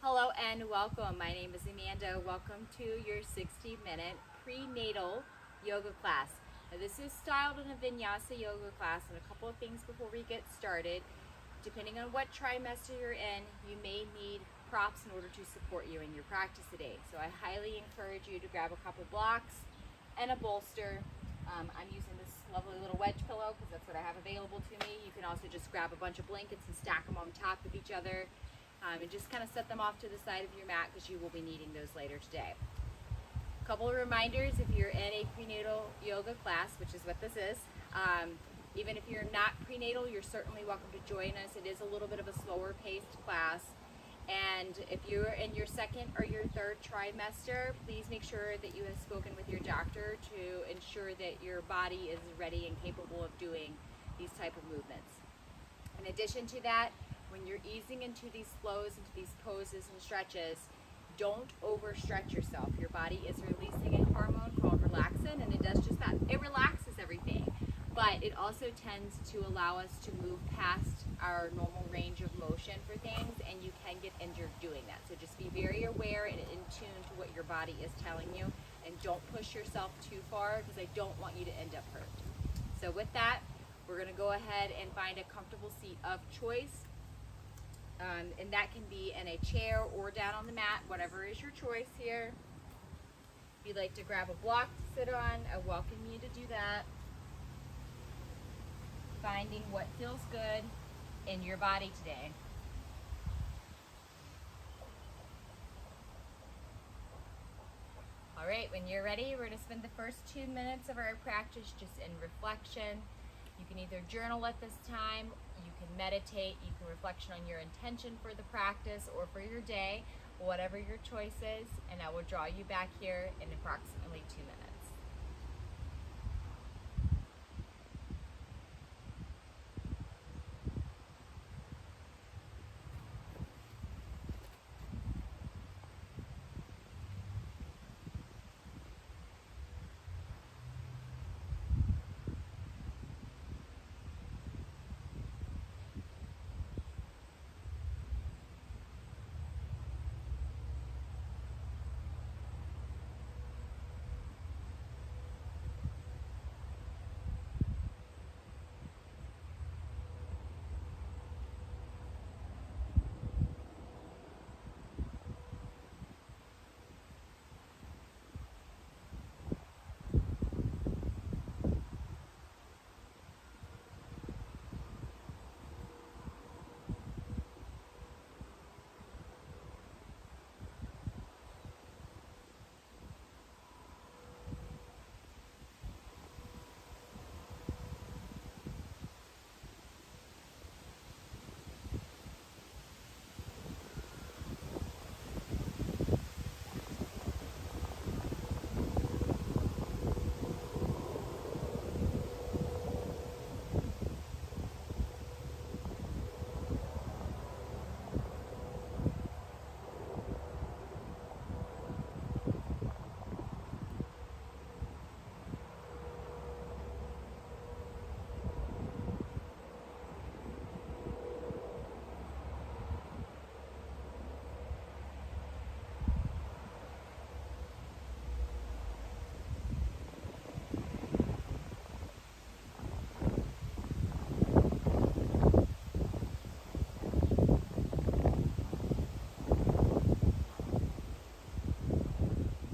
Hello and welcome. My name is Amanda. Welcome to your 60-minute prenatal yoga class. Now, this is styled in a vinyasa yoga class, and a couple of things before we get started. Depending on what trimester you're in, you may need props in order to support you in your practice today. So I highly encourage you to grab a couple blocks and a bolster. I'm using this lovely little wedge pillow because that's what I have available to me. You can also just grab a bunch of blankets and stack them on top of each other. And just kind of set them off to the side of your mat because you will be needing those later today. A couple of reminders: if you're in a prenatal yoga class, which is what this is, even if you're not prenatal, you're certainly welcome to join us. It is a little bit of a slower paced class. And if you're in your second or your third trimester, please make sure that you have spoken with your doctor to ensure that your body is ready and capable of doing these type of movements. In addition to that, when you're easing into these flows, into these poses and stretches, don't overstretch yourself. Your body is releasing a hormone called relaxin, and it does just that. It relaxes everything, but it also tends to allow us to move past our normal range of motion for things, and you can get injured doing that. So just be very aware and in tune to what your body is telling you, and don't push yourself too far because I don't want you to end up hurt. So with that, we're going to go ahead and find a comfortable seat of choice. And that can be in a chair or down on the mat, whatever is your choice here. If you'd like to grab a block to sit on, I welcome you to do that. Finding what feels good in your body today. All right, when you're ready, we're going to spend the first 2 minutes of our practice just in reflection. You can either journal at this time, you can meditate, you can reflection on your intention for the practice or for your day, whatever your choice is, and I will draw you back here in approximately 2 minutes.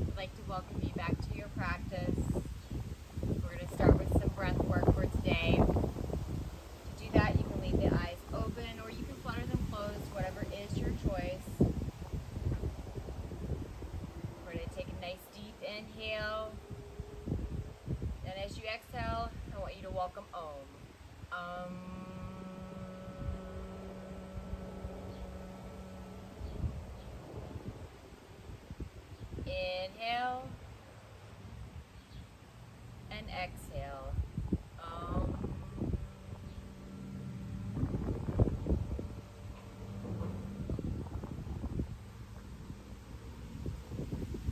I'd like to welcome you back to your practice. We're going to start with some breath work for today. To do that, you can leave the eyes open or you can flutter them closed, whatever is your choice. We're going to take a nice deep inhale. Then as you exhale, I want you to welcome Om. Inhale and exhale.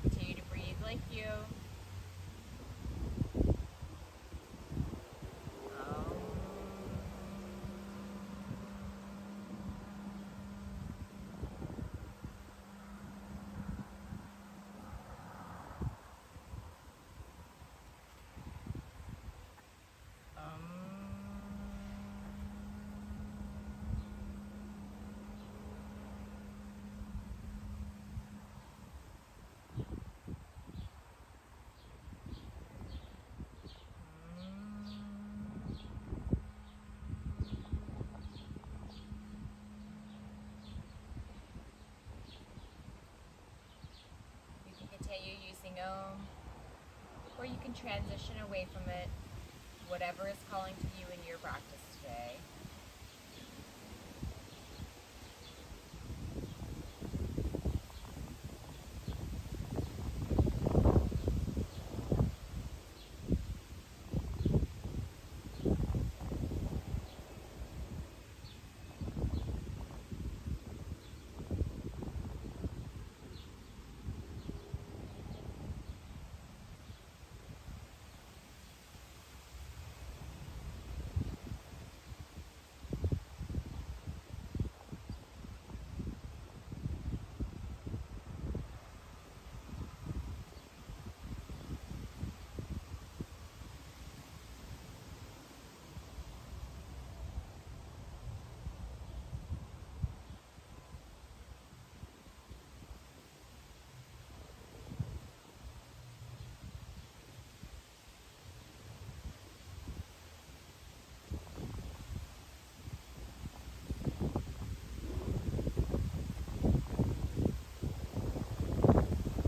Continue to breathe like you. continue using Om, or you can transition away from it, whatever is calling to you in your practice today.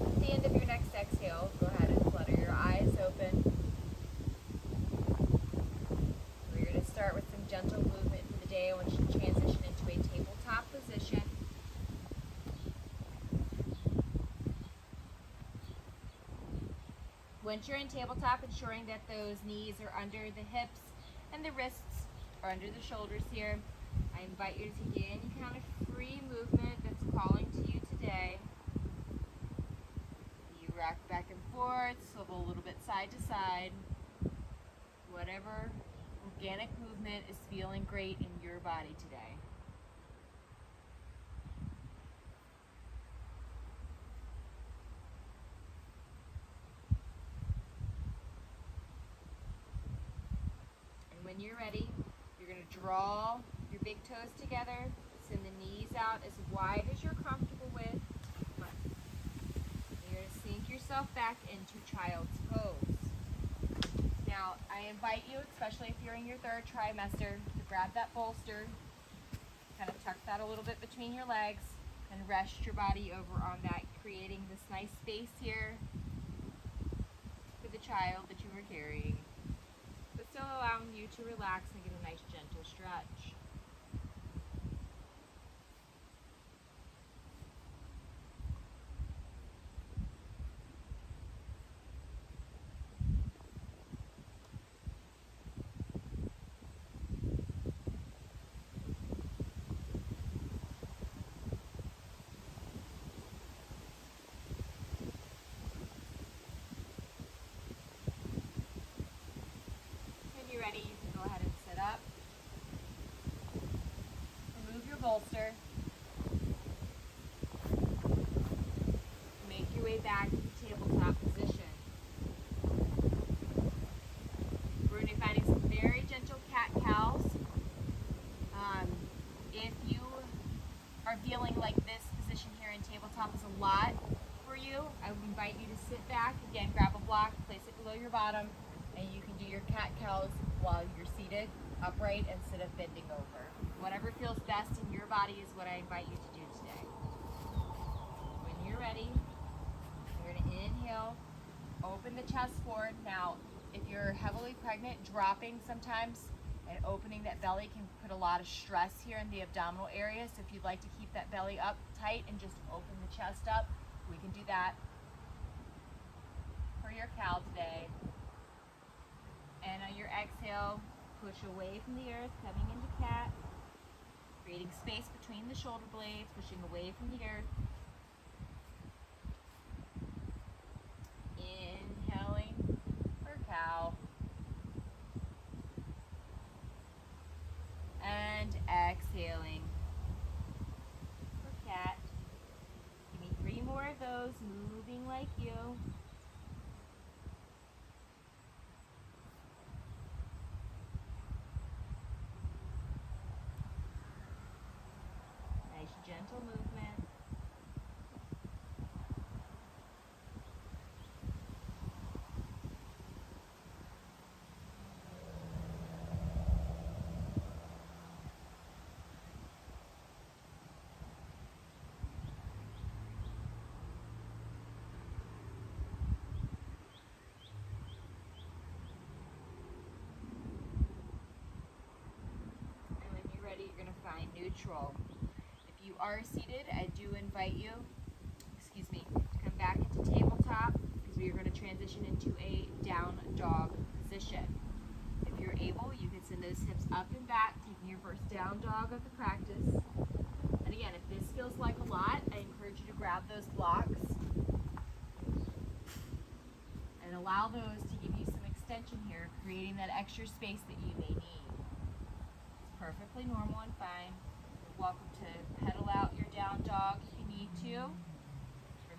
At the end of your next exhale, go ahead and flutter your eyes open. We're going to start with some gentle movement for the day. I want you to transition into a tabletop position. Once you're in tabletop, ensuring that those knees are under the hips and the wrists are under the shoulders here. I invite you to take any kind of free movement that's calling to you today. You rock back and forth, swivel a little bit side to side. Whatever organic movement is feeling great in your body today. When you're ready, you're going to draw your big toes together, send the knees out as wide as you're comfortable with. Come on. You're going to sink yourself back into child's pose. Now, I invite you, especially if you're in your third trimester, to grab that bolster, kind of tuck that a little bit between your legs, and rest your body over on that, creating this nice space here for the child that you were carrying, but still allowing you to relax and get a nice gentle stretch. When you're ready, you can go ahead and sit up. Remove your bolster. Make your way back to the tabletop position. We're going to be finding some very gentle cat-cows. If you are feeling like this position here in tabletop is a lot for you, I would invite you to sit back. Again, grab a block, place it below your bottom, and you can do your cat-cows while you're seated upright instead of bending over. Whatever feels best in your body is what I invite you to do today. When you're ready, you're going to inhale, open the chest forward. Now, if you're heavily pregnant, dropping sometimes and opening that belly can put a lot of stress here in the abdominal area. So if you'd like to keep that belly up tight and just open the chest up, we can do that for your cow today. And on your exhale, push away from the earth, coming into cat, creating space between the shoulder blades, pushing away from the earth. Inhaling for cow. And exhaling for cat. Give me 3 more of those, moving like you. Nice gentle movement. neutral. If you are seated, I do invite you, to come back into tabletop because we are going to transition into a down dog position. If you're able, you can send those hips up and back, taking your first down dog of the practice. And again, if this feels like a lot, I encourage you to grab those blocks and allow those to give you some extension here, creating that extra space that you may need. It's perfectly normal and fine. You're welcome to pedal out your down dog if you need to.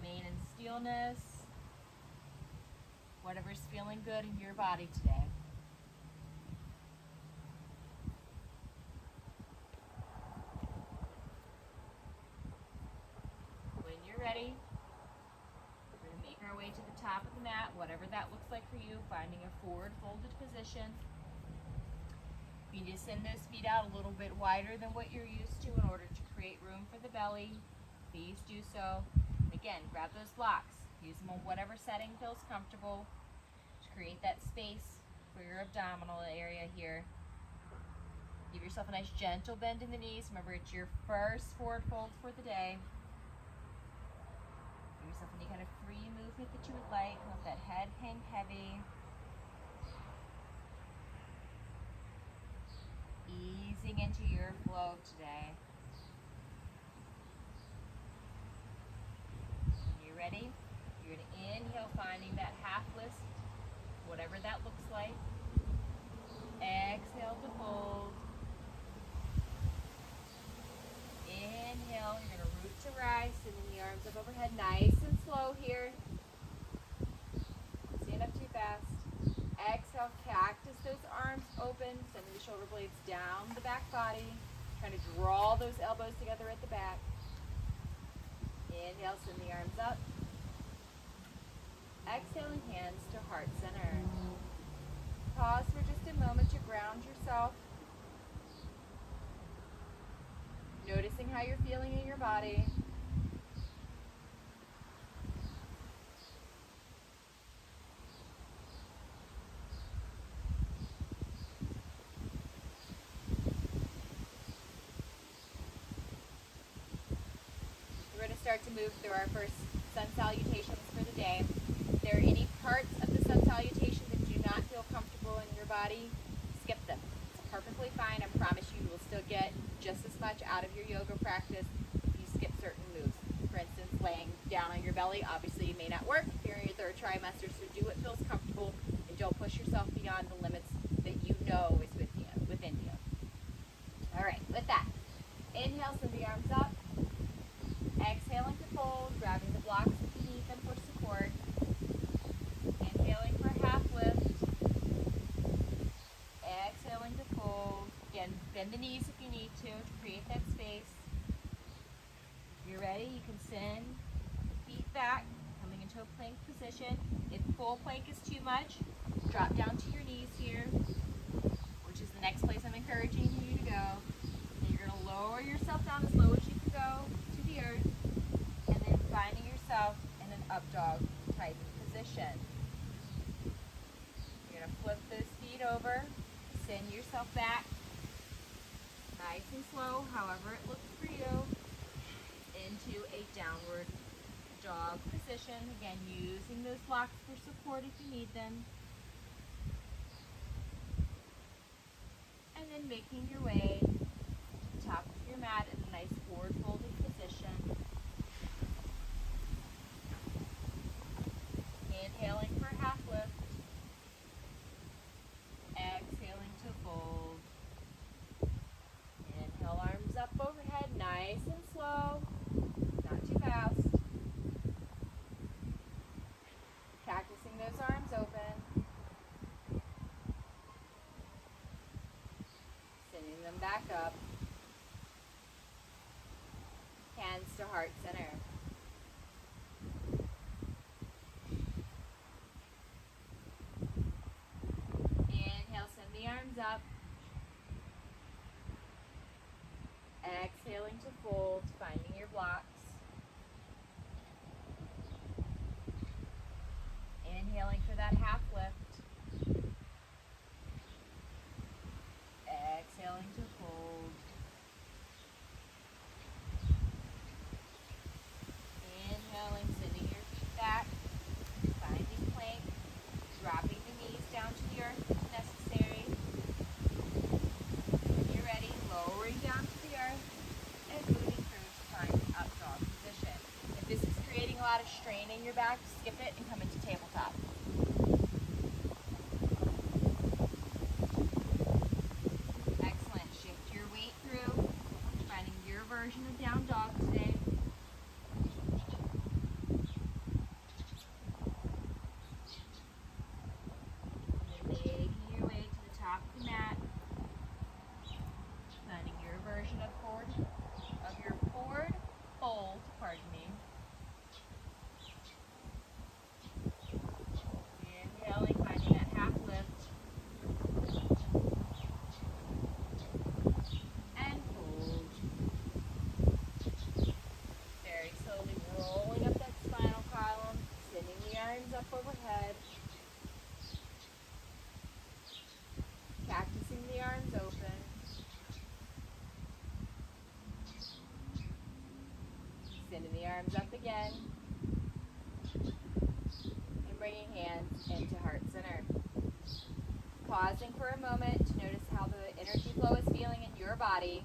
Remain in stillness, whatever's feeling good in your body today. When you're ready, we're going to make our way to the top of the mat, whatever that looks like for you, finding a forward folded position. You need to send those feet out a little bit wider than what you're used to in order to create room for the belly. Please do so. Again, grab those blocks. Use them on whatever setting feels comfortable to create that space for your abdominal area here. Give yourself a nice gentle bend in the knees. Remember, it's your first forward fold for the day. Give yourself any kind of free movement that you would like. Let that head hang heavy. Easing into your flow today. Ready? You're going to inhale, finding that half lift, whatever that looks like. Exhale to fold. Inhale, you're going to root to rise, sending the arms up overhead, nice and slow here. Stand up too fast. Exhale, cactus those arms open, sending the shoulder blades down the back body. Trying to draw those elbows together at the back. Inhale, send the arms up. Exhaling, hands to heart center. Pause for just a moment to ground yourself. Noticing how you're feeling in your body. We're going to start to move through our first sun salutations for the day. If there are any parts of the sun salutation that do not feel comfortable in your body, skip them. It's perfectly fine. I promise you will still get just as much out of your yoga practice if you skip certain moves. For instance, laying down on your belly obviously may not work if you're in your third trimester, so do what feels comfortable and don't push yourself beyond the limits that you know is within you. All right, with that, inhale, send the arms up. Exhaling to fold, grabbing the blocks if you need them for support. Inhaling for half lift. Exhaling to fold. Again, bend the knees if you need to create that space. If you're ready, you can send feet back, coming into a plank position. If full plank is too much, drop down to your knees here, which is the next place I'm encouraging you to go. And you're going to lower yourself down as low as you can go to the earth, and then finding yourself in an up dog type position. You're going to flip those feet over, send yourself back, nice and slow, however it looks for you, into a downward dog position. Again, using those blocks for support if you need them. And then making your way to the top of your mat in a nice forward folded position. Inhaling for half lift. Exhaling to fold. Inhale, arms up overhead, nice and slow, not too fast. Cactusing those arms open. Sending them back up. Hands to heart center. Inhale, send the arms up. Exhaling to fold, finding your blocks. Inhaling for that half lift. Exhaling to fold. lot of strain in your back, skip it and come into tabletop. Excellent. Shift your weight through, finding your version of down dog today. And then making your way to the top of the mat, finding your version of your forward fold, pardon me. Inhaling, finding that half lift. And hold. Very slowly rolling up that spinal column, sending the arms up overhead. Practicing the arms open. Sending the arms up again. And bringing hands into heart center. Pausing for a moment to notice how the energy flow is feeling in your body.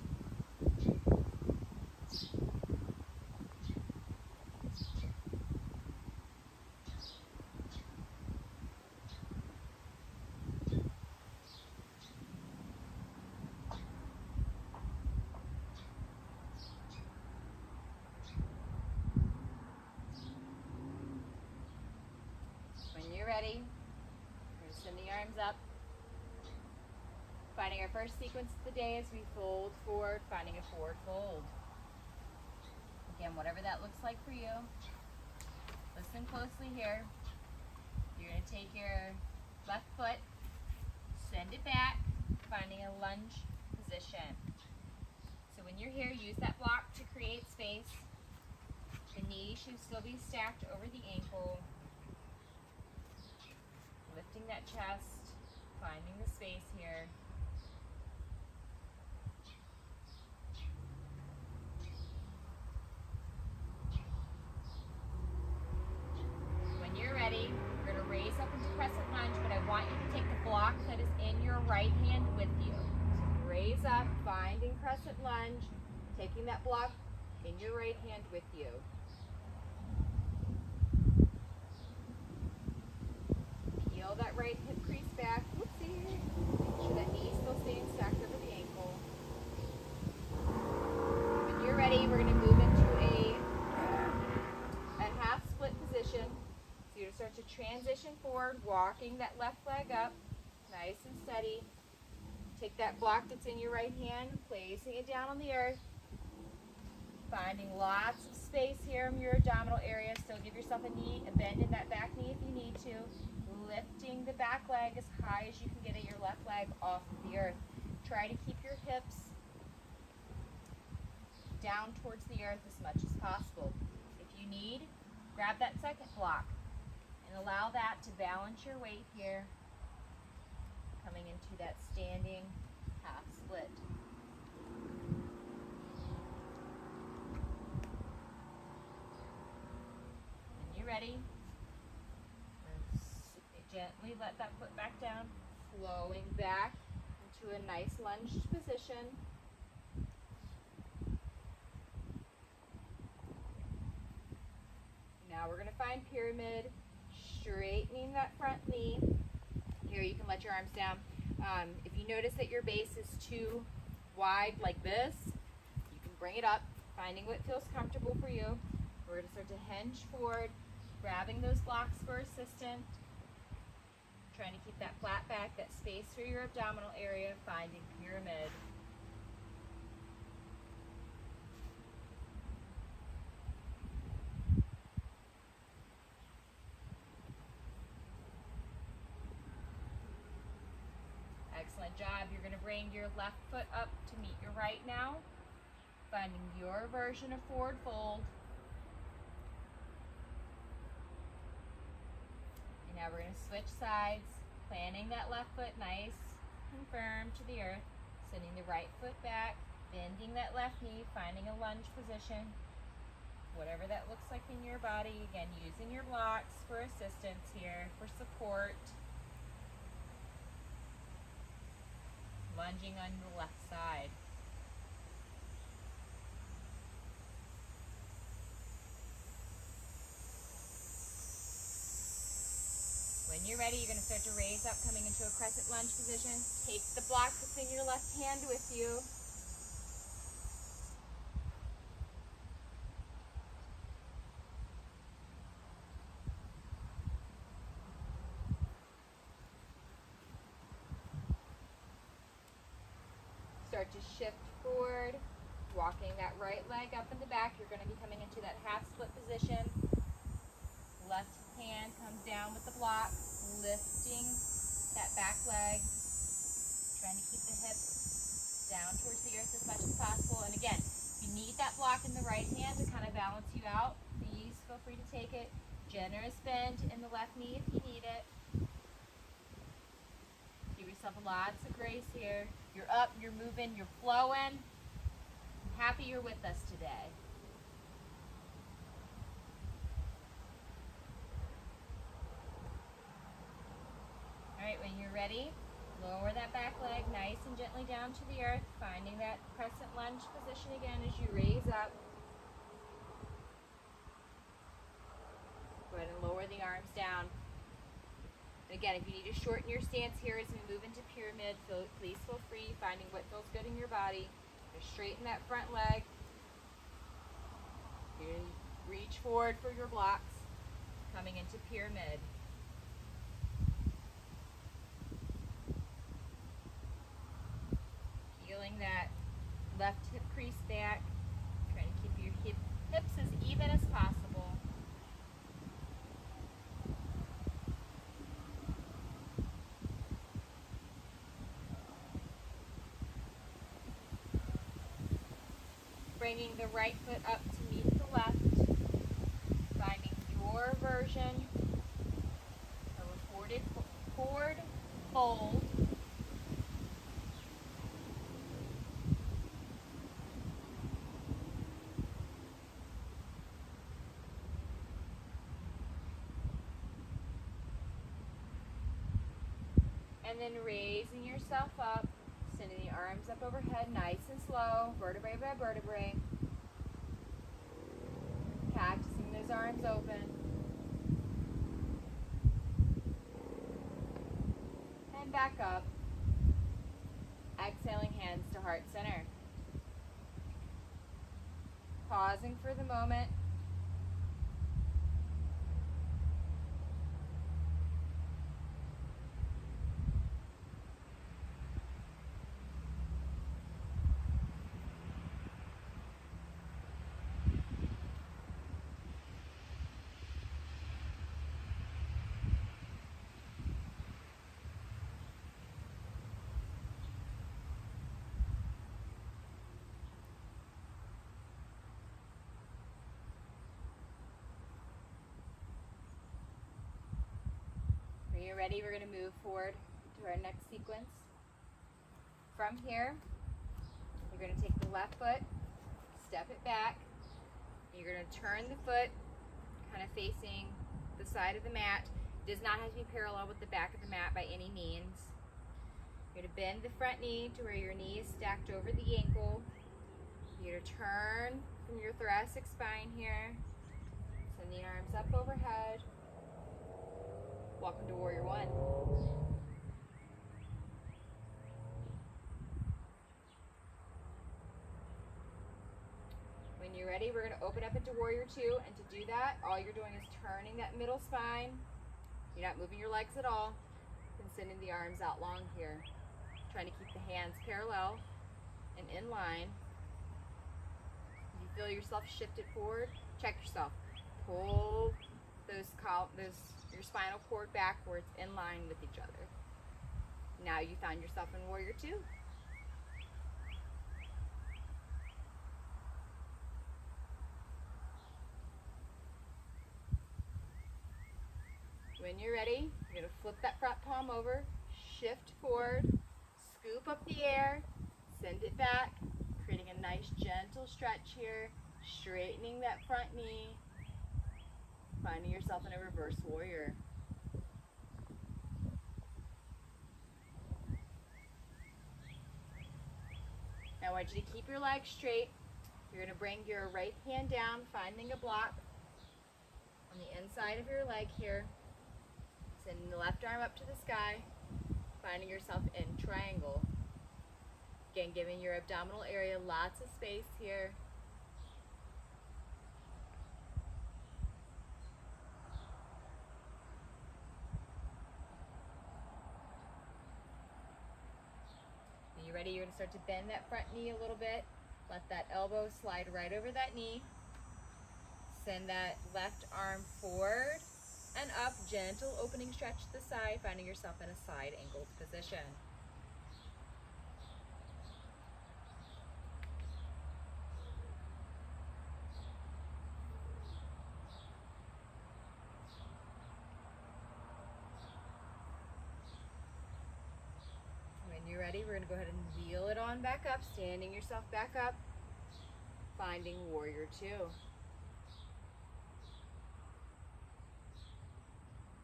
When you're ready, we're going to send the arms up. Finding our first sequence of the day as we fold forward, finding a forward fold. Again, whatever that looks like for you. Listen closely here. You're going to take your left foot, send it back, finding a lunge position. So when you're here, use that block to create space. The knee should still be stacked over the ankle. Lifting that chest, finding the space here. When you're ready, we're going to raise up into crescent lunge, but I want you to take the block that is in your right hand with you. So raise up, finding crescent lunge, taking that block in your right hand with you. Peel that right hip crease back. Whoopsie. Make sure that knee is still staying stacked over the ankle. When you're ready, we're going to move into a half split position. So you're going to start to transition forward, walking that left leg up, nice and steady. Take that block that's in your right hand, placing it down on the earth. Finding lots of space here in your abdominal area. Still give yourself a bend in that back knee if you need to. Lifting the back leg as high as you can get at your left leg off of the earth. Try to keep your hips down towards the earth as much as possible. If you need, grab that second block and allow that to balance your weight here, coming into that standing half split. When you're ready, gently let that foot back down, flowing back into a nice lunged position. Now we're going to find pyramid, straightening that front knee. Here you can let your arms down. If you notice that your base is too wide like this, you can bring it up, finding what feels comfortable for you. We're going to start to hinge forward, grabbing those blocks for assistance. Trying to keep that flat back, that space for your abdominal area, finding pyramid. Excellent job. You're going to bring your left foot up to meet your right now, finding your version of forward fold. Now we're going to switch sides, planting that left foot nice and firm to the earth, sending the right foot back, bending that left knee, finding a lunge position, whatever that looks like in your body. Again, using your blocks for assistance here, for support. Lunging on the left side. you're ready, you're going to start to raise up, coming into a crescent lunge position. Take the block that's in your left hand with you. Start to shift forward, walking that right leg up in the back. You're going to be coming into that half split position. Left hand comes down with the block, lifting that back leg, trying to keep the hips down towards the earth as much as possible. And again, you need that block in the right hand to kind of balance you out. Please feel free to take it. Generous bend in the left knee if you need it. Give yourself lots of grace here. You're up, you're moving, you're flowing. I'm happy you're with us today. All right, when you're ready, lower that back leg nice and gently down to the earth, finding that crescent lunge position again as you raise up. Go ahead and lower the arms down. And again, if you need to shorten your stance here as we move into pyramid, please feel free, finding what feels good in your body. Just straighten that front leg. You're going to reach forward for your blocks, coming into pyramid. Feeling that left hip crease back, trying to keep your hips as even as possible. Bringing the right foot up to meet the left, finding your version of a forward fold. And then raising yourself up, sending the arms up overhead, nice and slow, vertebrae by vertebrae. Cactusing those arms open. And back up. Exhaling hands to heart center. Pausing for the moment. When you're ready, we're going to move forward to our next sequence. From here, you're going to take the left foot, step it back, and you're going to turn the foot kind of facing the side of the mat. It does not have to be parallel with the back of the mat by any means. You're going to bend the front knee to where your knee is stacked over the ankle. You're going to turn from your thoracic spine here. Send the arms up overhead. Welcome to Warrior One. When you're ready, we're going to open up into Warrior Two, and to do that, all you're doing is turning that middle spine. You're not moving your legs at all, and sending the arms out long here. Trying to keep the hands parallel and in line. If you feel yourself shifted forward, check yourself. Pull your spinal cord back where it's in line with each other. Now you found yourself in Warrior Two. When you're ready, you're going to flip that front palm over, shift forward, scoop up the air, send it back, creating a nice gentle stretch here, straightening that front knee, finding yourself in a reverse warrior. Now I want you to keep your legs straight. You're going to bring your right hand down, finding a block on the inside of your leg here. Sending the left arm up to the sky, finding yourself in triangle. Again, giving your abdominal area lots of space here. When you're ready, you're going to start to bend that front knee a little bit. Let that elbow slide right over that knee. Send that left arm forward and up, gentle opening stretch to the side, finding yourself in a side angled position. When you're ready, we're going to go ahead and wheel it on back up, standing yourself back up, finding warrior two.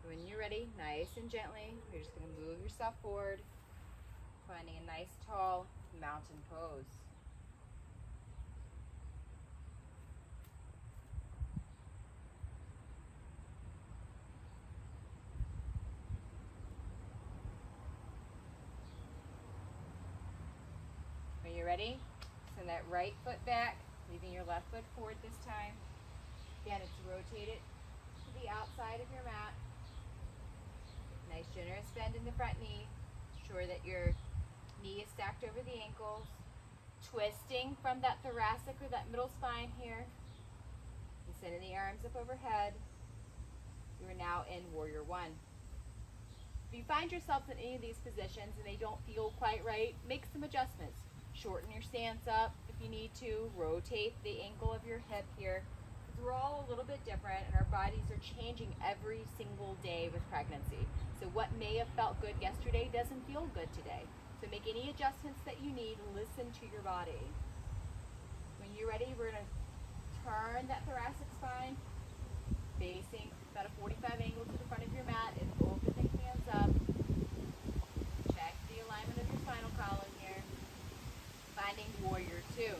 When you're ready, nice and gently, you're just going to move yourself forward, finding a nice tall mountain pose. When you're ready, send that right foot back, leaving your left foot forward this time. Again, it's rotated to the outside of your mat. Nice generous bend in the front knee. Ensure that your knee is stacked over the ankles. Twisting from that thoracic or that middle spine here. And sending the arms up overhead. You are now in warrior one. If you find yourself in any of these positions and they don't feel quite right, make some adjustments. Shorten your stance up if you need to. Rotate the ankle of your hip here. We're all a little bit different and our bodies are changing every single day with pregnancy. So what may have felt good yesterday doesn't feel good today. So make any adjustments that you need. Listen to your body. When you're ready, we're going to turn that thoracic spine, facing about a 45 angle to the front of your mat and open the hands up. Check the alignment of your spinal column here. Finding warrior two.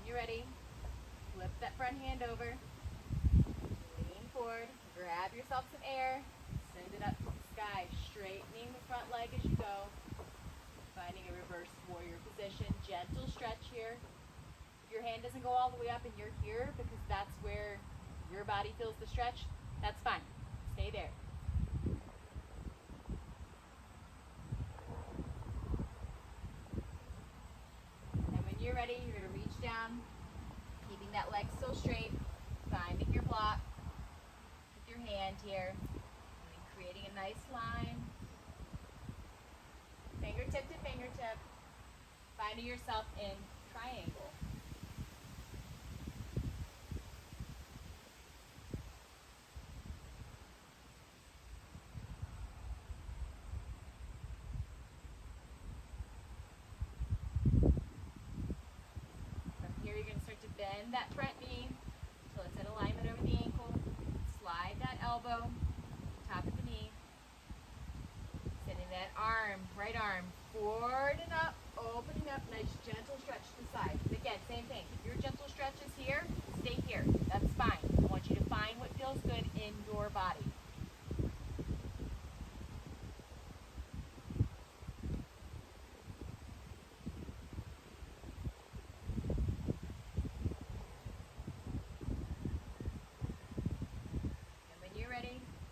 Ready, flip that front hand over, lean forward, grab yourself some air, send it up to the sky, straightening the front leg as you go, finding a reverse warrior position, gentle stretch here. If your hand doesn't go all the way up and you're here because that's where your body feels the stretch, that's fine, stay there. And when you're ready, you're going to reach down, keeping that leg still straight, finding your block with your hand here, and creating a nice line, fingertip to fingertip, finding yourself in triangle. Bend that front knee until it's in alignment over the ankle. Slide that elbow, top of the knee. Sending that arm, right arm, forward and up, opening up, nice gentle stretch to the side. And again, same thing. If your gentle stretch is here, stay here. That's fine. I want you to find what feels good in your body.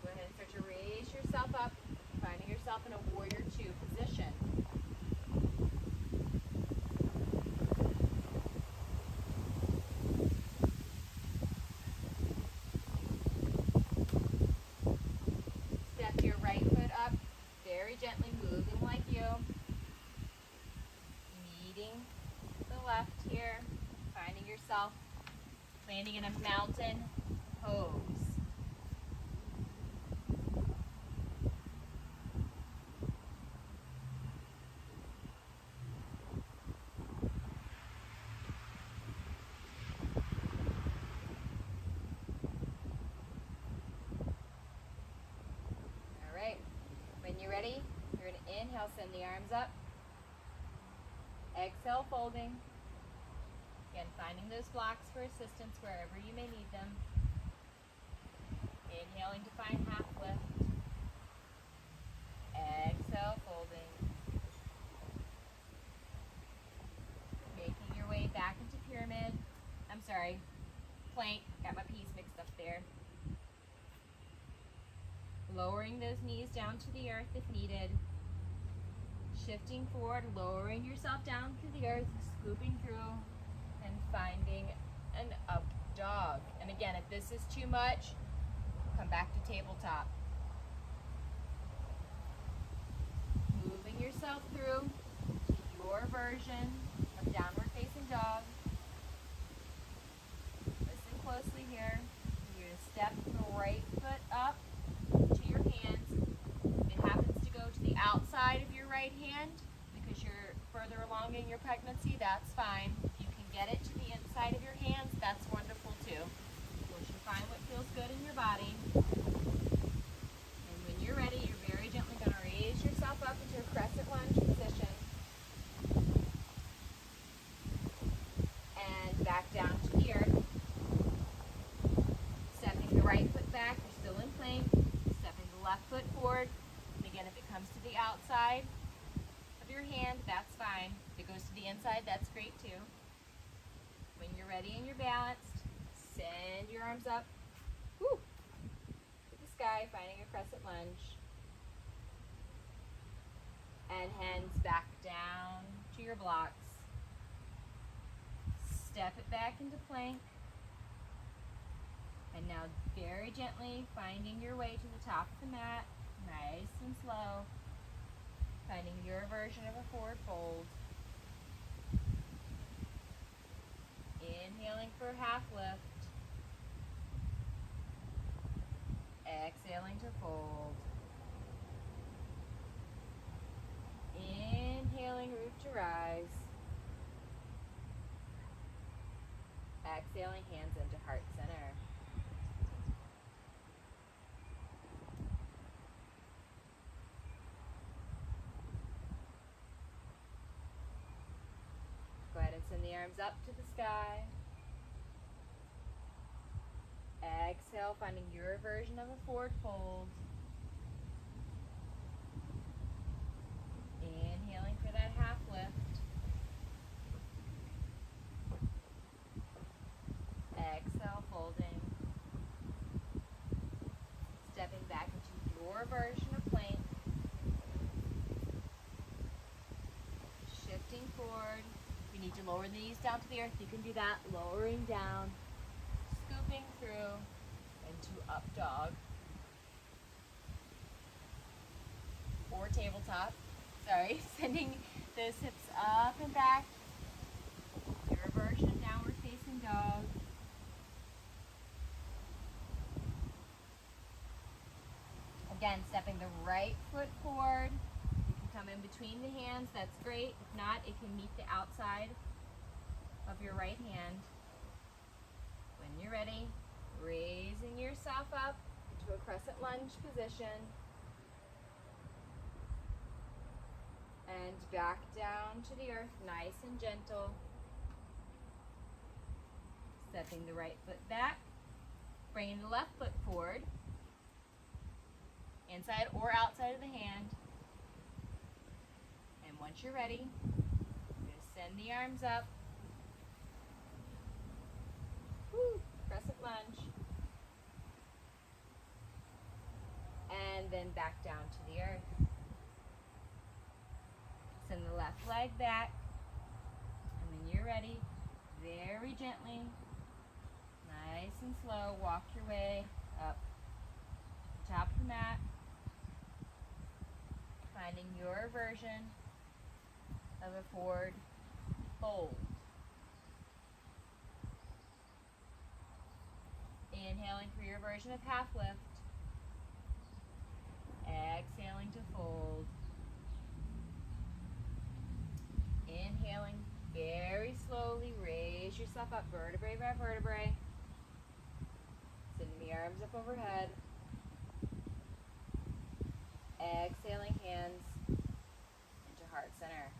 Go ahead and start to raise yourself up, finding yourself in a warrior two position. Step your right foot up, very gently moving like you. Meeting the left here, finding yourself landing in a mountain pose. When you're ready, you're going to inhale, send the arms up. Exhale, folding. Again, finding those blocks for assistance wherever you may need them. Inhaling to find half lift. Exhale, folding. Making your way back into pyramid. I'm sorry, plank. Got my P's mixed up there. Lowering those knees down to the earth if needed. Shifting forward, lowering yourself down to the earth, scooping through, and finding an up dog. And again, if this is too much, come back to tabletop. Moving yourself through your version of downward facing dog. Listen closely here. You're going to step the right foot up to your hands. If it happens to go to the outside of your right hand because you're further along in your pregnancy, that's fine. If you can get it to the inside of your hands, that's wonderful too. Once you find what feels good in your body, and when you're ready, you're very gently going to raise yourself up into a crescent lunge position and back down to the earth. Stepping the right foot back, you're still in plank. Stepping the left foot forward. And again, if it comes to the outside of your hand, that's fine. If it goes to the inside, that's great too. When you're ready and you're balanced, send your arms up to the sky, finding a crescent lunge. And hands back down to your blocks. Step it back into plank. And now very gently finding your way to the top of the mat, nice and slow. Finding your version of a forward fold. Inhaling for half lift. Exhaling to fold. Inhaling, root to rise. Exhaling, hands into heart center. Go ahead and send the arms up to the sky. Exhale, finding your version of a forward fold. Inhaling for that half lift. Exhale, folding. Stepping back into your version of plank. Shifting forward. If you need to lower the knees down to the earth, you can do that. Lowering down. Scooping through into up dog. Or tabletop. Sorry, sending those hips up and back. Your version of downward facing dog. Again, stepping the right foot forward. You can come in between the hands, that's great. If not, it can meet the outside of your right hand. When you're ready, raising yourself up into a crescent lunge position. And back down to the earth, nice and gentle. Stepping the right foot back, bringing the left foot forward, inside or outside of the hand. And once you're ready, you're going to send the arms up. Crescent lunge. And then back down to the earth. Send the left leg back, and when you're ready, very gently, nice and slow, walk your way up to the top of the mat, finding your version of a forward fold. Inhaling for your version of half lift, exhaling to fold. Inhaling very slowly, raise yourself up vertebrae by vertebrae. Sending the arms up overhead. Exhaling, hands into heart center.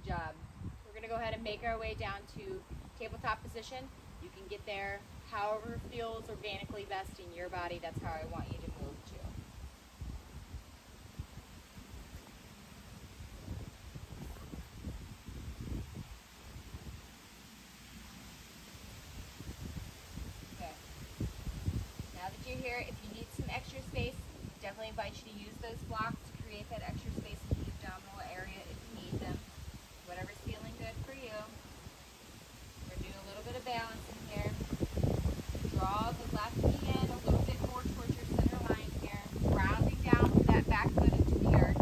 job. We're going to go ahead and make our way down to tabletop position. You can get there however feels organically best in your body. That's how I want you to move to. Okay. Now that you're here, if you need some extra space, definitely invite you to use those blocks to create that extra space in the abdominal area if you need them. Whatever's feeling good for you. We're doing a little bit of balancing here. Draw the left knee in a little bit more towards your center line here. Grounding down that back foot into the earth.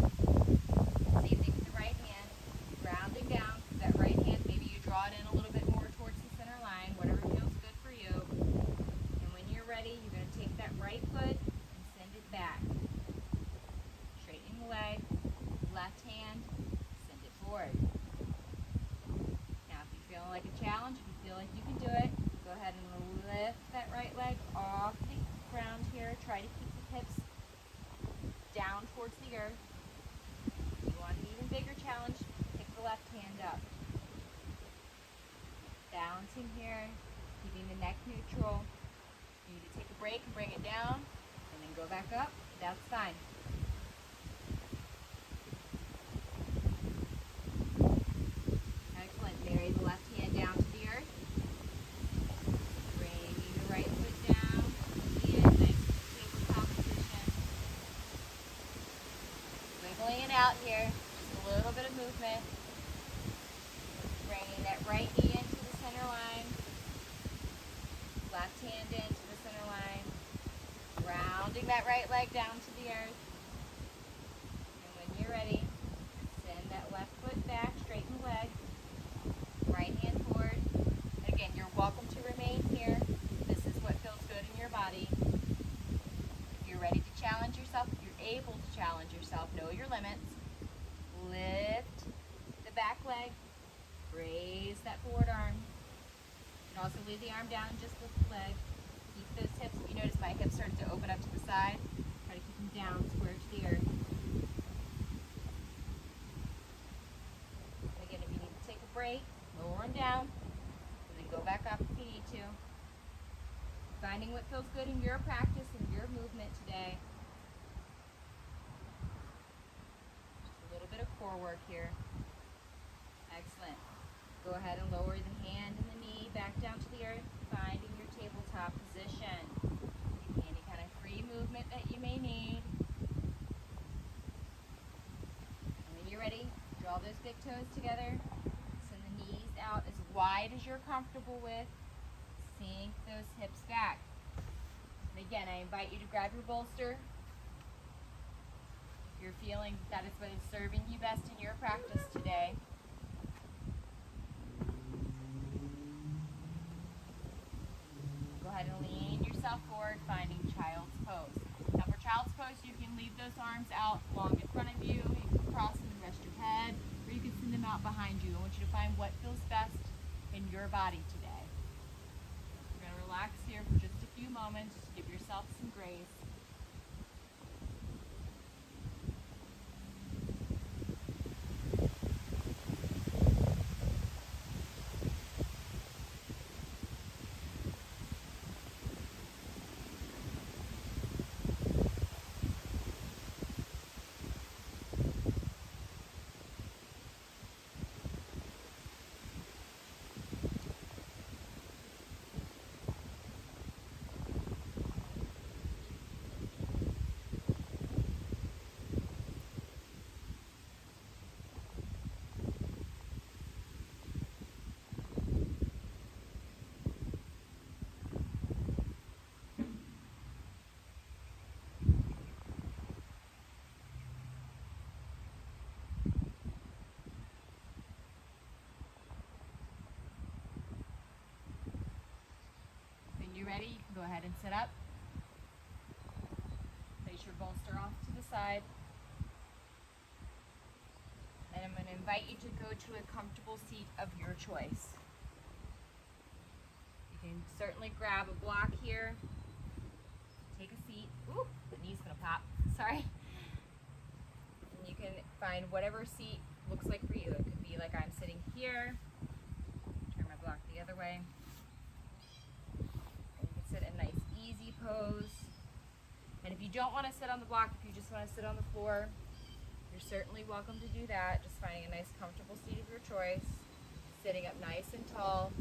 Same thing with the right hand. Grounding down that right hand. Maybe you draw it in a little bit more towards the center line. Whatever feels good for you. And when you're ready, you're going to take that right foot and send it back. Straighten the leg. Left hand. Send it forward. Now if you're feeling like a challenge, if you feel like you can do it, go ahead and lift that right leg off the ground here. Try to keep the hips down towards the earth. If you want an even bigger challenge, pick the left hand up. Balancing here, keeping the neck neutral. You need to take a break and bring it down, and then go back up. That's fine. Excellent. Bury the left hand down to the earth. Bringing the right foot down. And nice tabletop position. Wiggling it out here. Just a little bit of movement. Bringing that right knee into the center line. Left hand into the center line. Rounding that right leg down to the earth. And when you're ready, send that left foot back, straighten the leg. Right hand forward. And again, you're welcome to remain here. This is what feels good in your body. If you're ready to challenge yourself, if you're able to challenge yourself, know your limits. Lift the back leg. Raise that forward arm. You can also leave the arm down and just lift the leg. Keep those hips. If you notice my hips started to open up to the side, try to keep them down, square to the earth. And again, if you need to take a break, lower them down, and then go back up if you need to. Finding what feels good in your practice and your movement today. Just a little bit of core work here. Excellent. Go ahead and lower the hand and the knee back down to the earth, finding your tabletop position. Any kind of free movement that you may need. And when you're ready, draw those big toes together. Send the knees out as wide as you're comfortable with. Sink those hips back. And again, I invite you to grab your bolster. If you're feeling that is what is serving you best in your practice today. Go ahead and lean yourself forward, finding child's pose. Now for child's pose, you can leave those arms out long in front of you. You can cross them and rest your head, or you can send them out behind you. I want you to find what feels best in your body today. You're going to relax here for just a few moments. Give yourself some grace. Ready, you can go ahead and sit up. Place your bolster off to the side. And I'm going to invite you to go to a comfortable seat of your choice. You can certainly grab a block here. Take a seat. Ooh, the knee's going to pop. Sorry. And you can find whatever seat looks like for you. It could be like I'm sitting here. Turn my block the other way. And you can sit in a nice easy pose. And if you don't want to sit on the block, if you just want to sit on the floor, you're certainly welcome to do that. Just finding a nice comfortable seat of your choice. Sitting up nice and tall.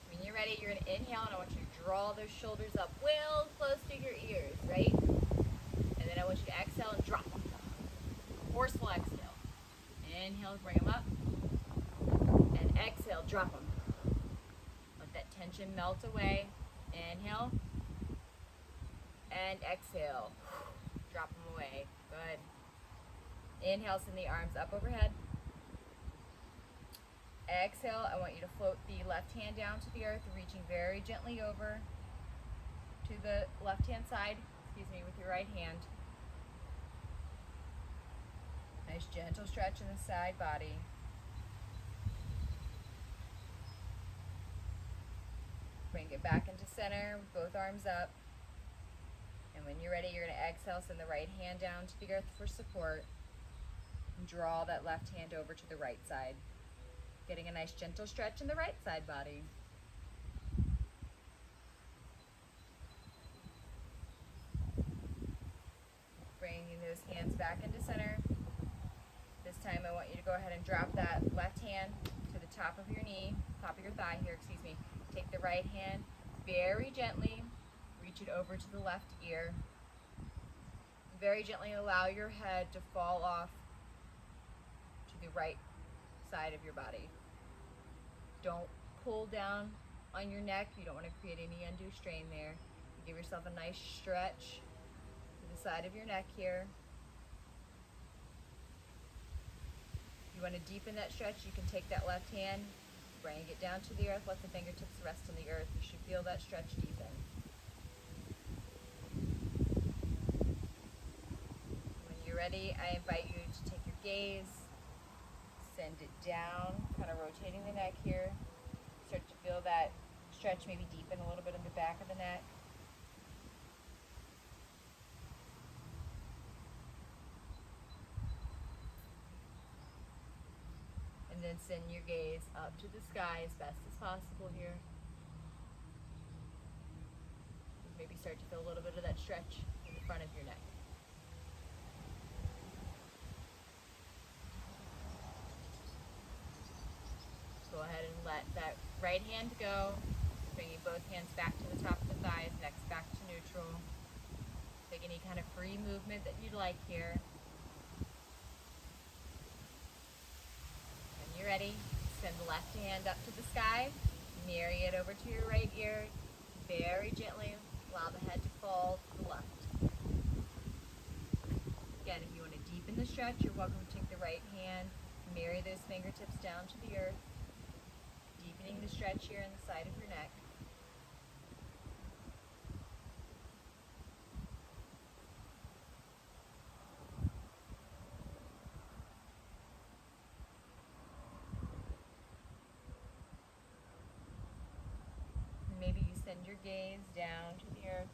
When you're ready, you're going to inhale, and I want you to draw those shoulders up well close to your ears, right? And then I want you to exhale and drop them. Forceful exhale. Inhale, bring them up. And exhale, drop them. Let that tension melt away. Inhale. And exhale. Drop them away. Good. Inhale, send the arms up overhead. Exhale, I want you to float the left hand down to the earth, reaching very gently over to the left-hand side, with your right hand. Nice gentle stretch in the side body. Bring it back into center with both arms up. And when you're ready, you're going to exhale, send the right hand down to the earth for support. And draw that left hand over to the right side. Getting a nice gentle stretch in the right side body. Bringing those hands back into center. This time I want you to go ahead and drop that left hand to the top of your knee, top of your thigh here, Take the right hand very gently, reach it over to the left ear. Very gently allow your head to fall off to the right side of your body. Don't pull down on your neck. You don't want to create any undue strain there. Give yourself a nice stretch to the side of your neck here. If you want to deepen that stretch, you can take that left hand, bring it down to the earth, let the fingertips rest on the earth. You should feel that stretch deepen. When you're ready, I invite you to take your gaze, send it down, kind of rotating the neck here. Start to feel that stretch maybe deepen a little bit in the back of the neck. And then send your gaze up to the sky as best as possible here. Maybe start to feel a little bit of that stretch in the front of your neck. Go ahead and let that right hand go, bringing both hands back to the top of the thighs, next back to neutral. Take any kind of free movement that you'd like here. When you're ready, send the left hand up to the sky, marry it over to your right ear, very gently allow the head to fall to the left. Again, if you want to deepen the stretch, you're welcome to take the right hand, marry those fingertips down to the earth, deepening the stretch here in the side of your neck. And maybe you send your gaze down to the earth.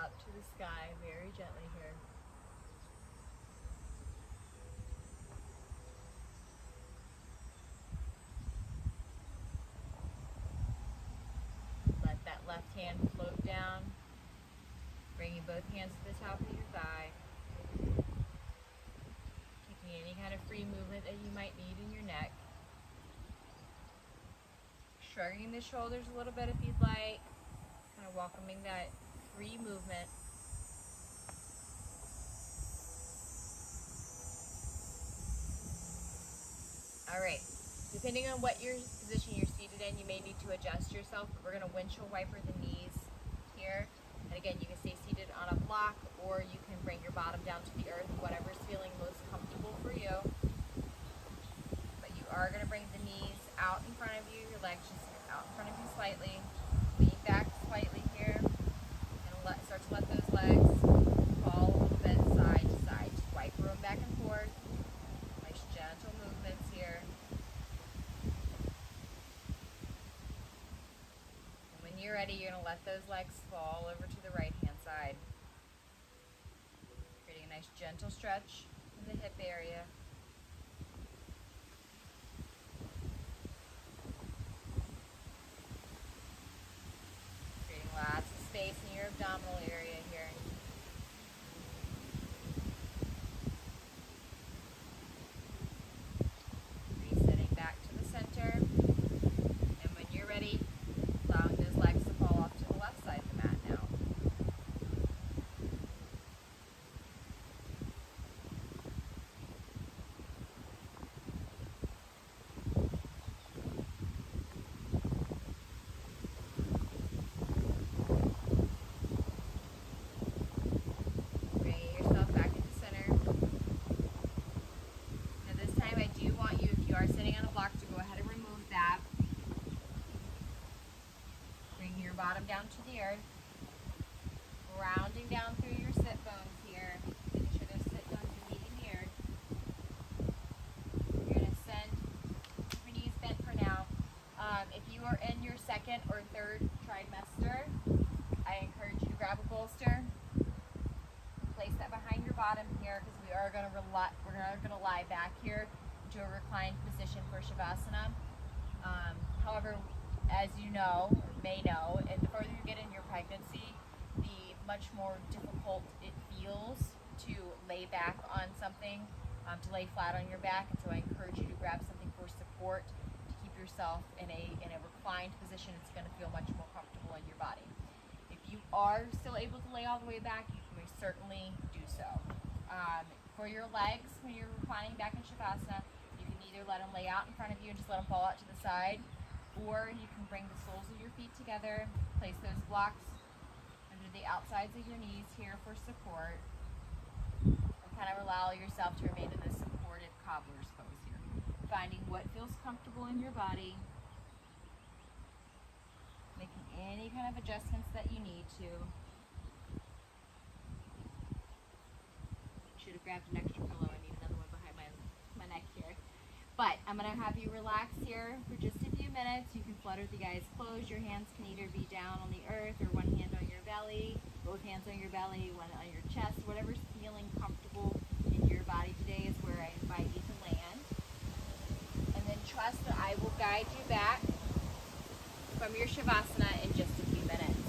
Up to the sky very gently here. Let that left hand float down, bringing both hands to the top of your thigh. Taking any kind of free movement that you might need in your neck. Shrugging the shoulders a little bit if you'd like. Kind of welcoming that free movement. All right, depending on what your position you're seated in, you may need to adjust yourself. We're going to windshield wiper the knees here. And again, you can stay seated on a block, or you can bring your bottom down to the earth, whatever's feeling most comfortable for you. But you are going to bring the knees out in front of you, your legs just out in front of you slightly. Lean back slightly here. Start to let those legs fall a little bit side to side. Just wiper you're ready, you're going to let those legs fall over to the right hand side. Creating a nice gentle stretch in the hip area. Creating lots of space in your abdominal area here. Resetting back to the center. And when you're ready, allowing those legs to fall off to the left side of the mat now. Bringing yourself back into center. Now this time I do want you, if you are sitting on a block, to go ahead and remove that. Bring your bottom down to the earth. Rounding down through your sit bones here. Making sure those sit bones are meeting the earth. You're going to send your knees bent for now. If you are in your second or third trimester, I encourage you to grab a bolster. Place that behind your bottom here, because we're going to lie back here into a reclined position for Shavasana. However, as you know, or may know, and the further you get in your pregnancy, the much more difficult it feels to lay back on something, to lay flat on your back. And so I encourage you to grab something for support to keep yourself in a reclined position. It's going to feel much more comfortable in your body. If you are still able to lay all the way back, you can certainly do so. For your legs, when you're reclining back in Shavasana, you can either let them lay out in front of you and just let them fall out to the side, or you can bring the soles of your feet together, place those blocks under the outsides of your knees here for support, and kind of allow yourself to remain in this supported cobbler's pose here. Finding what feels comfortable in your body, making any kind of adjustments that you need to. Should have grabbed an extra pillow. I need another one behind my neck here. But I'm going to have you relax here for just a few minutes. You can flutter the eyes closed. Your hands can either be down on the earth or one hand on your belly, both hands on your belly, one on your chest. Whatever's feeling comfortable in your body today is where I invite you to land. And then trust that I will guide you back from your Shavasana in just a few minutes.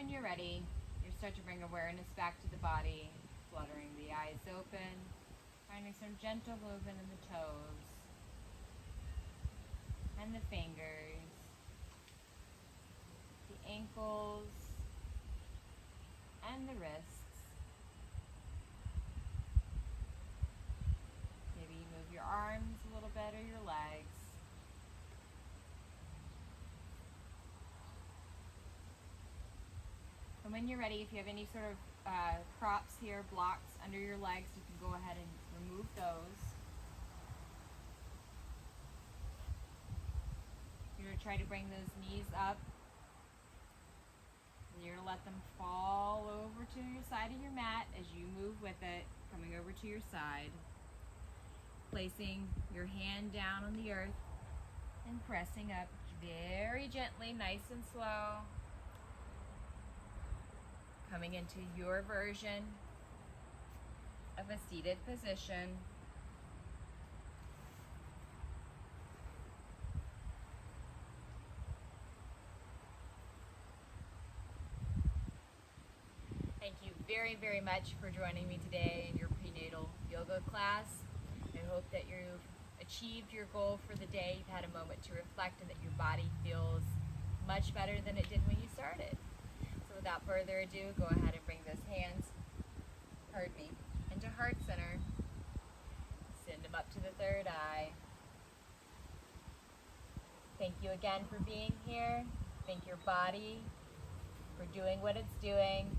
when you're ready, you start to bring awareness back to the body, fluttering the eyes open, finding some gentle movement in the toes and the fingers, the ankles, and the wrists. Maybe you move your arms a little bit or your legs. And when you're ready, if you have any sort of props here, blocks under your legs, you can go ahead and remove those. You're going to try to bring those knees up. And you're going to let them fall over to your side of your mat as you move with it, coming over to your side. Placing your hand down on the earth and pressing up very gently, nice and slow. Coming into your version of a seated position. Thank you very, very much for joining me today in your prenatal yoga class. I hope that you've achieved your goal for the day. You've had a moment to reflect and that your body feels much better than it did when you started. Without further ado, go ahead and bring those hands, into heart center. Send them up to the third eye. Thank you again for being here. Thank your body for doing what it's doing.